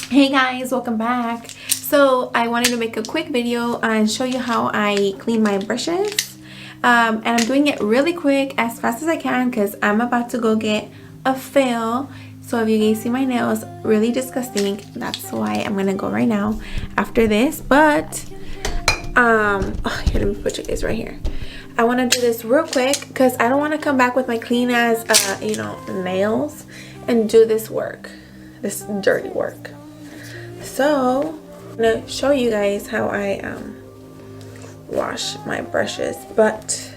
Hey guys, welcome back. So I wanted to make a quick video and show you how I clean my brushes, and I'm doing it really quick, as fast as I can, because I'm about to go get a fill. So if you guys see my nails really disgusting, that's why I'm gonna go right now after this. But here, let me put you guys right here. I want to do this real quick because I don't want to come back with my clean as nails and do this work, this dirty work. So I'm gonna show you guys how I wash my brushes, but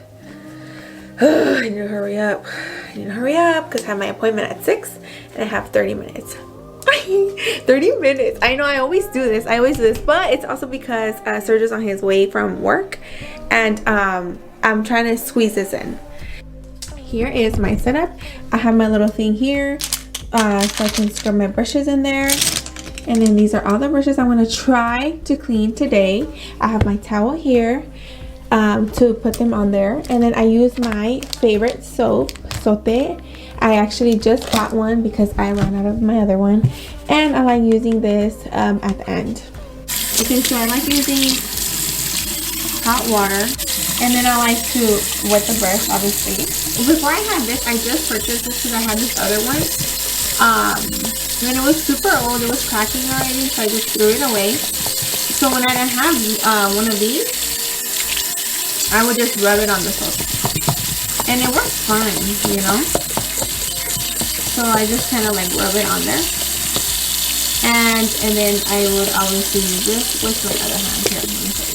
I need to hurry up. Because I have my appointment at 6 and I have 30 minutes. 30 minutes. I know I always do this, but it's also because Sergio's on his way from work and I'm trying to squeeze this in. Here is my setup. I have my little thing here so I can scrub my brushes in there. And then these are all the brushes I'm going to try to clean today. I have my towel here to put them on there. And then I use my favorite soap, Zote. I actually just got one because I ran out of my other one. And I like using this at the end. Okay, so I like using hot water. And then I like to wet the brush, obviously. Before I had this, I just purchased this because I had this other one. And it was super old, it was cracking already, so I just threw it away. So when I didn't have one of these, I would just rub it on the soap. And it works fine, you know? So I just kind of like rub it on there. And then I would obviously use this with my other hand here.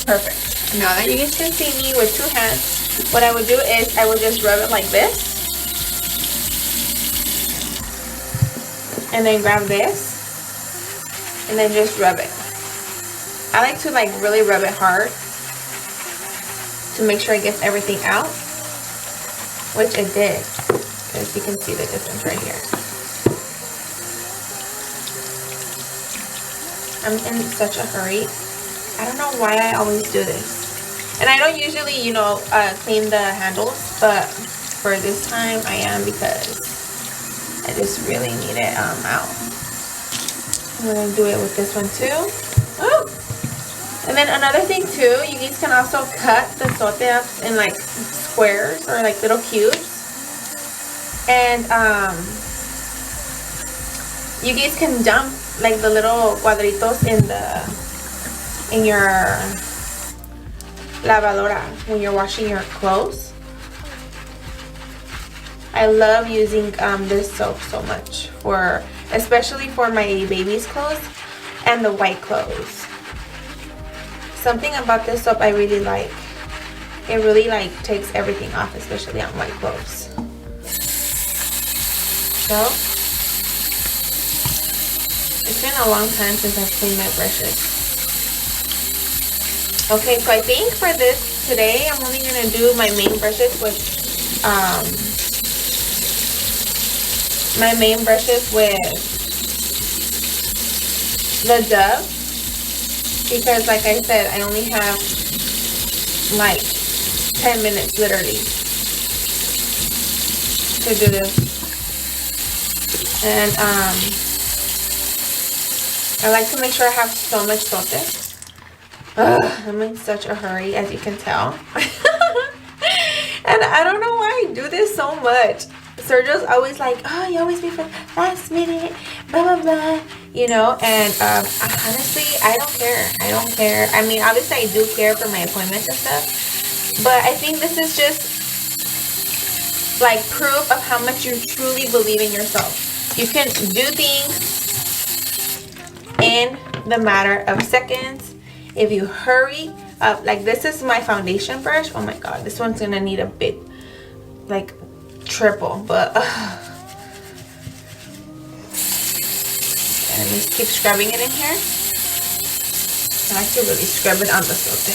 Perfect. Now that you guys can see me with two hands, what I would do is I would just rub it like this. And then grab this and then just rub it. I like to like really rub it hard to make sure it gets everything out, which it did, because you can see the difference right here. I'm in such a hurry. I don't know why I always do this, and I don't usually clean the handles, but for this time I am, because I just really need it out. I'm gonna do it with this one too. Oh! And then another thing too, you guys can also cut the sote up in like squares or like little cubes. And you guys can dump like the little cuadritos in your lavadora when you're washing your clothes. I love using this soap so much, especially for my baby's clothes and the white clothes. Something about this soap I really like. It really like takes everything off, especially on white clothes. So it's been a long time since I've cleaned my brushes. Okay, so I think for this today I'm only gonna do my main brushes with the Dove, because like I said, I only have like 10 minutes literally to do this. And I like to make sure I have so much sote. I'm in such a hurry, as you can tell. And I don't know why I do this so much. Sergio's always like, oh, you always be for last minute, blah blah blah, and honestly, I don't care. I mean, obviously I do care for my appointments and stuff, but I think this is just like proof of how much you truly believe in yourself. You can do things in the matter of seconds if you hurry up. Like, this is my foundation brush. Oh my god, this one's gonna need a big, like, triple, but and just keep scrubbing it in here. I like to really scrub it on the sote.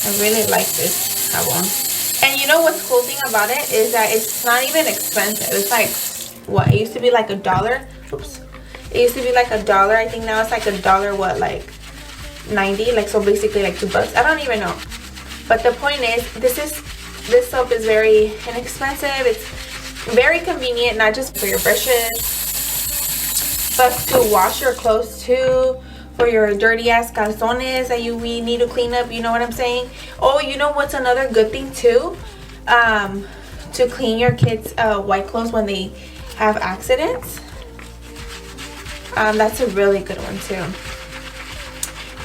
I really like this jabón. And you know what's cool thing about it is that it's not even expensive. It's like, what, it used to be like $1. Oops. It used to be like $1. I think now it's like $1, what, like 90, like, so basically like $2. I don't even know. But the point is, this soap is very inexpensive. It's very convenient, not just for your brushes, but to wash your clothes too, for your dirty ass calzones that we need to clean up, you know what I'm saying? Oh, you know what's another good thing too? To clean your kids' white clothes when they have accidents. That's a really good one too.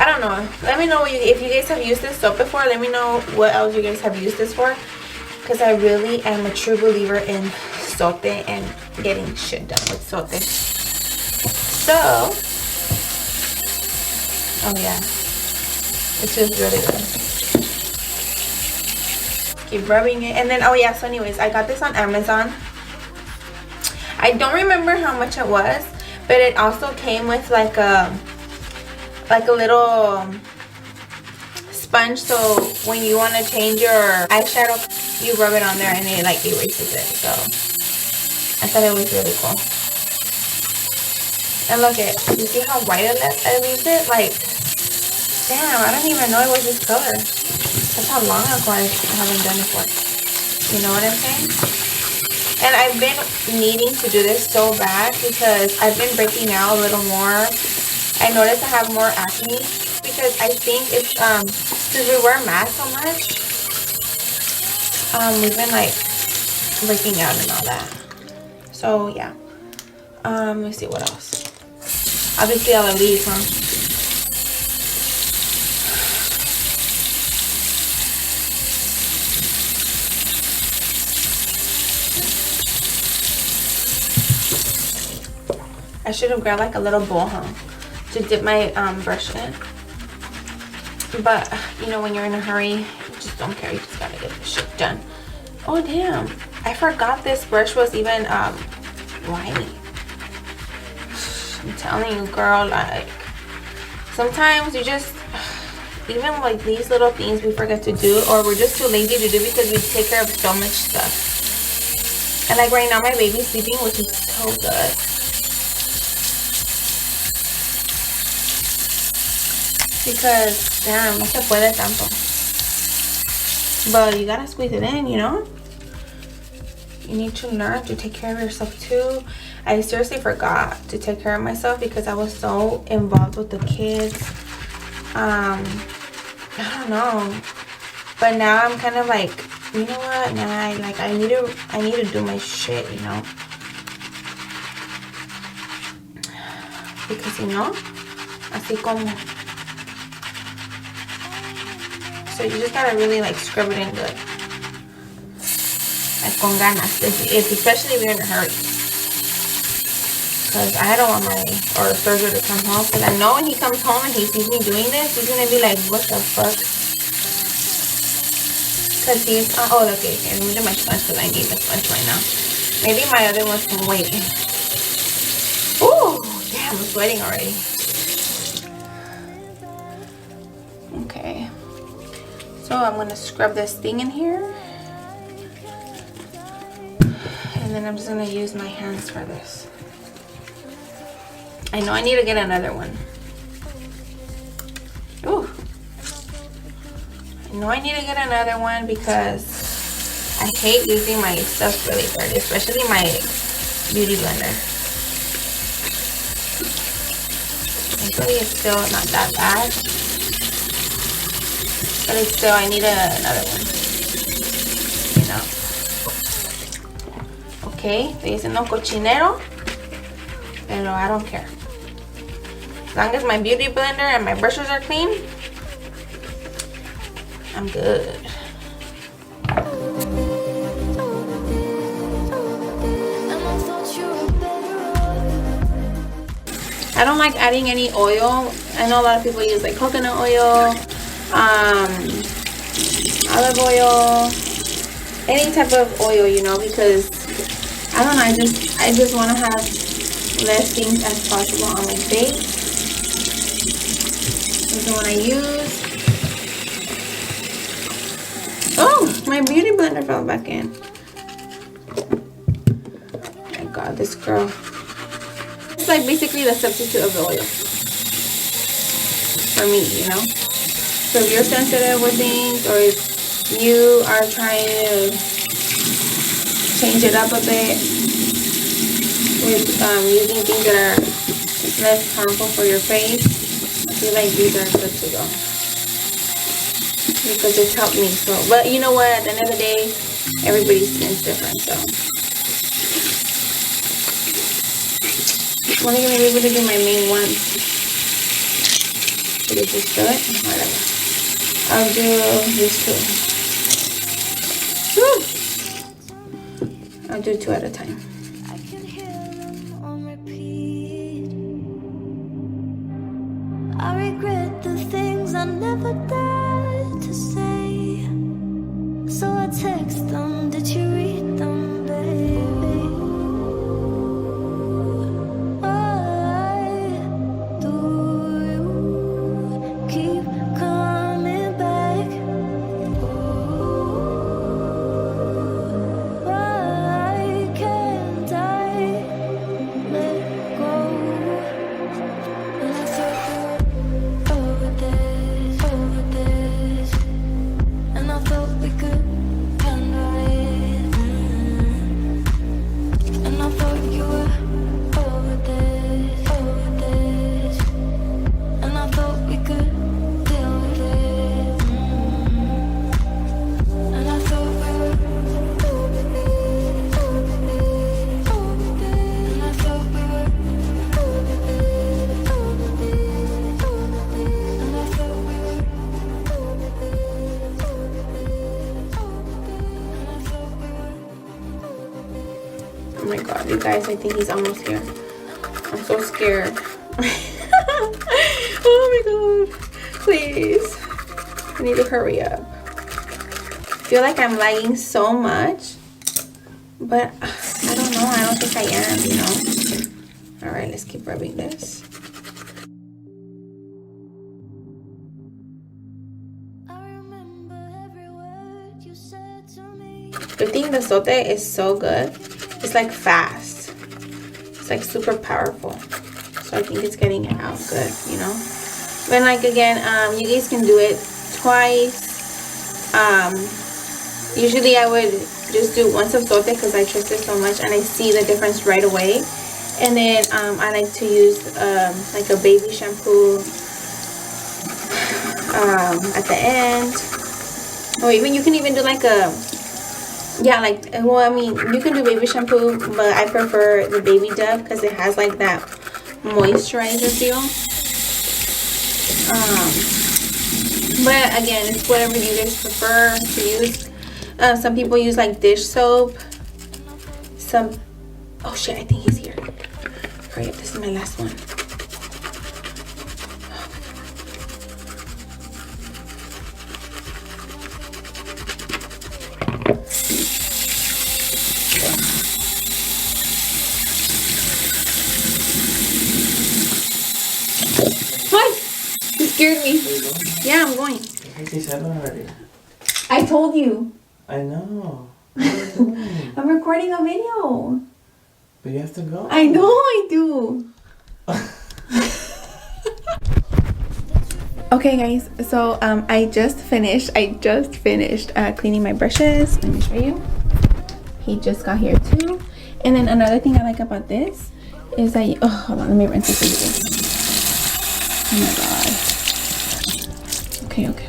I don't know. Let me know if you guys have used this soap before. Let me know what else you guys have used this for. Because I really am a true believer in Zote and getting shit done with Zote. So, oh yeah, it feels really good. Keep rubbing it. And then, oh yeah, so anyways, I got this on Amazon. I don't remember how much it was, but it also came with like a little sponge, so when you want to change your eyeshadow, you rub it on there and it like erases it. So I thought it was really cool. And look at, you see how white it leaves it? Like, damn, I don't even know it was this color. That's how long ago I haven't done it for. You know what I'm saying? And I've been needing to do this so bad because I've been breaking out a little more. I noticed I have more acne because I think it's since we wear masks so much, we've been like breaking out and all that. So yeah. Let me see what else. Obviously all of these, huh? I should have grabbed like a little bowl, huh? To dip my brush in. But you know, when you're in a hurry, you just don't care. You just gotta get this shit done. Oh damn, I forgot this brush was even whiny. I'm telling you, girl, like sometimes you just, even like these little things we forget to do, or we're just too lazy to do because we take care of so much stuff. And like right now my baby's sleeping, which is so good. Because damn, no se puede tanto. But you gotta squeeze it in, you know? You need to learn to take care of yourself too. I seriously forgot to take care of myself because I was so involved with the kids. I don't know. But now I'm kind of like, you know what? Nah, I need to do my shit, you know? Because, you know, así como. So you just gotta really like scrub it in good. Like con ganas. Especially if you're in a hurry. Because I don't want my surgeon to come home. Because I know when he comes home and he sees me doing this, he's gonna be like, what the fuck? Because he's, oh, okay, let me do my sponge because I need the sponge right now. Maybe my other ones can wait. Ooh, damn, I'm sweating already. Okay. So I'm going to scrub this thing in here. And then I'm just going to use my hands for this. I know I need to get another one. Ooh. I know I need to get another one because I hate using my stuff really dirty, especially my beauty blender. Thankfully it's still not that bad. But it's still, I need another one. You know? Okay, estoy diciendo cochinero. Pero I don't care. As long as my beauty blender and my brushes are clean, I'm good. I don't like adding any oil. I know a lot of people use like coconut oil, olive oil, any type of oil, you know, because I don't know, I just want to have less things as possible on my face. This is the one I use. Oh, my beauty blender fell back in. Oh my god, this girl. It's like basically the substitute of the oil. For me, you know? So if you're sensitive with things, or if you are trying to change it up a bit with using things that are It's less harmful for your face. I feel like these are good to go because it's helped me. So, but you know what? At the end of the day, everybody's skin's different. So, I'm only gonna be able to do my main ones. Should I just do it? Whatever. I'll do these two. Woo! I'll do 2 at a time. I regret the things I never dared to say. So I text them, did you read them, baby? Why do you keep coming back? Why can't I let go? And I thought over this, and I thought we could handle it. And I thought you were over this, and I thought we could deal with it. And I thought we were over this, and I thought we were over this, and I thought we were over Oh my god, you guys, I think he's almost here. I'm so scared. Oh my god. Please. I need to hurry up. I feel like I'm lagging so much. But I don't know. I don't think I am, you know. Alright, let's keep rubbing this. The thing, the Zote is so good. It's like fast. It's like super powerful. So I think it's getting it out good, you know. But like again, you guys can do it twice. Usually I would just do once of Zote because I trust it so much and I see the difference right away. And then I like to use like a baby shampoo at the end. Or even you can even do like a, yeah, like, well, I mean, you can do baby shampoo, but I prefer the baby Dove because it has like that moisturizer feel. But again, it's whatever you guys prefer to use. Some people use like dish soap. Some, oh shit, I think he's here. Hurry up, this is my last one. Scared me. Yeah, I'm going. I told you. I know. I'm recording a video. But you have to go. I know I do. Okay guys, so I just finished cleaning my brushes. Let me show you. He just got here too. And then another thing I like about this is that you, oh, hold on, let me rinse this again. Oh my god. Okay.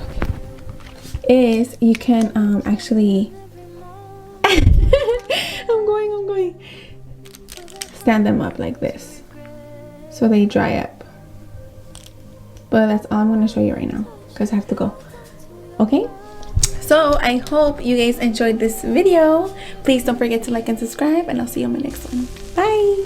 Is you can actually I'm going stand them up like this so they dry up. But that's all I'm going to show you right now because I have to go. Okay, so I hope you guys enjoyed this video. Please don't forget to like and subscribe, and I'll see you on my next one. Bye.